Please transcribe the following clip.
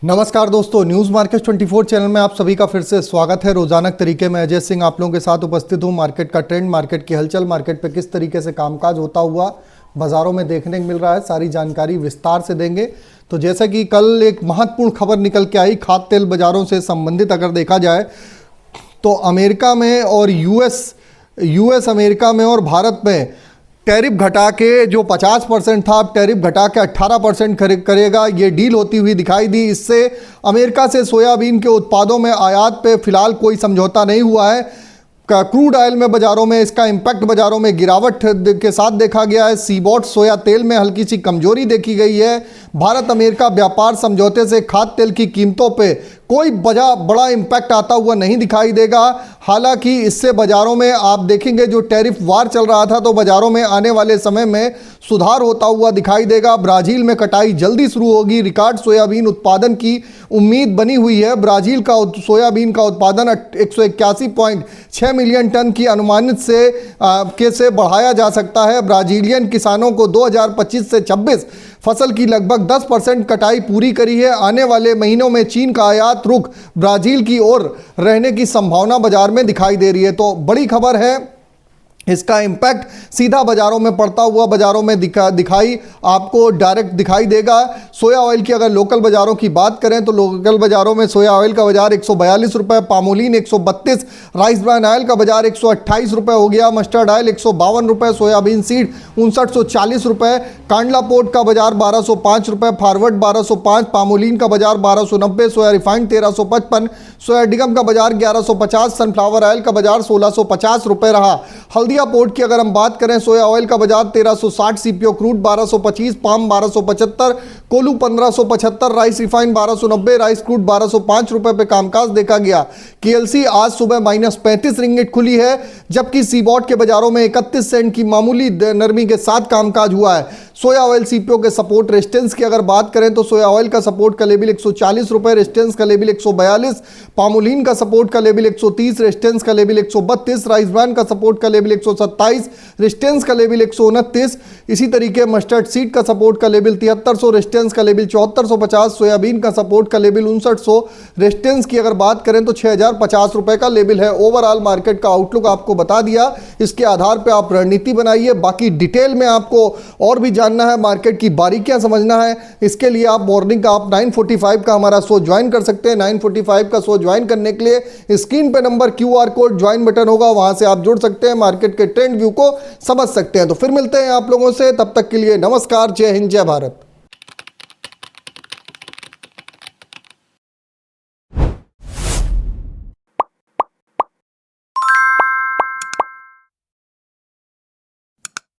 नमस्कार दोस्तों, news market 24 channel में आप सभी का फिर से स्वागत है। रोजाना के तरीके में अजय सिंह आप लोगों के साथ उपस्थित हूं। मार्केट का ट्रेंड, मार्केट की हलचल, मार्केट पे किस तरीके से कामकाज होता हुआ बाजारों में देखने को मिल रहा है, सारी जानकारी विस्तार से देंगे। तो जैसा कि कल एक महत्वपूर्ण खबर निकल के आई खाद्य तेल बाजारों से संबंधित, अगर देखा जाए तो अमेरिका में और यूएस अमेरिका में और भारत में टैरिफ घटा के जो 50% था, अब टैरिफ घटा के 18% करेगा, ये डील होती हुई दिखाई दी। इससे अमेरिका से सोयाबीन के उत्पादों में आयात पे फिलहाल कोई समझौता नहीं हुआ है। क्रूड ऑयल में बाजारों में इसका इम्पैक्ट बाजारों में गिरावट के साथ देखा गया है। सीबॉट सोया तेल में हल्की सी कमजोरी देखी गई है। भारत अमेरिका व्यापार समझौते से खाद्य तेल की कीमतों पे कोई बड़ा इम्पैक्ट आता हुआ नहीं दिखाई देगा। हालांकि इससे बाजारों में आप देखेंगे जो टैरिफ वार चल रहा था, तो बाजारों में आने वाले समय में सुधार होता हुआ दिखाई देगा। ब्राजील में कटाई जल्दी शुरू होगी। रिकॉर्ड सोयाबीन उत्पादन की उम्मीद बनी हुई है। ब्राजील का सोयाबीन का उत्पादन 181.6 मिलियन टन की अनुमानित से बढ़ाया जा सकता है। ब्राजीलियन किसानों को 2025 से 26 फसल की लगभग 10% कटाई पूरी करी है। आने वाले महीनों में चीन का आयात रुख ब्राजील की ओर रहने की संभावना बाजार में दिखाई दे रही है। तो बड़ी खबर है, इसका इम्पैक्ट सीधा बाजारों में पड़ता हुआ बाजारों में दिखाई आपको डायरेक्ट दिखाई देगा। सोया ऑयल की अगर लोकल बाजारों की बात करें तो लोकल बाजारों में सोया ऑयल का बाजार 142 रुपये, पामोलिन 132, राइस ब्रान ऑयल का बाजार 128 रुपये हो गया, मस्टर्ड ऑयल 152 रुपये, सोयाबीन सीड 5940 रुपये, कांडला पोर्ट का बाजार 1205 रुपये, फॉरवर्ड 1205, पामोलिन का बाजार 1290, सोया रिफाइंड 1355, सोया डिगम का बाजार 1150, सनफ्लावर ऑयल का बाजार 1650 रुपये रहा। हल्दिया पोर्ट की अगर हम बात करें, सोया ऑयल का बाजार 1360, सीपीओ क्रूड 1225, पाम 1275, कोलू 1575, राइस रिफाइन 1290, राइस क्रूड 1205 रुपए पे कामकाज देखा गया। केएलसी आज सुबह -35 रिंगिट खुली है, जबकि सीबॉट के बाजारों में 31 सेंट की मामूली नरमी के साथ कामकाज हुआ है। सोया ऑयल सीपीओ के सपोर्ट रेजिस्टेंस की अगर बात करें तो सोया ऑयल का सपोर्ट का लेवल 140 रुपए, रेजिस्टेंस का लेवल 142, पामोलिन का सपोर्ट का लेवल 130, रेजिस्टेंस का लेवल 132, राइस ब्रान का सपोर्ट का लेवल 127, रेजिस्टेंस का लेवल 129। इसी तरीके मस्टर्ड सीड का सपोर्ट का लेवल 7300, रेजिस्टेंस का लेवल 7450, सोयाबीन का सपोर्ट का लेवल 5900, रेजिस्टेंस की अगर बात करें तो 6050 रुपए का लेवल है। ओवरऑल मार्केट का आउटलुक आपको बता दिया, इसके आधार पर आप रणनीति बनाइए। बाकी डिटेल में आपको और भी जानना है, मार्केट की बारीकियां समझना है, इसके लिए आप मॉर्निंग का 9:45 का हमारा शो ज्वाइन कर सकते हैं। 9:45 का शो ज्वाइन करने के लिए स्क्रीन पे number QR code join button होगा, वहां से आप जुड़ सकते हैं, मार्केट के ट्रेंड व्यू को समझ सकते हैं। तो फिर मिलते हैं आप लोगों से, तब तक के लिए नमस्कार, जय हिंद, जय भारत।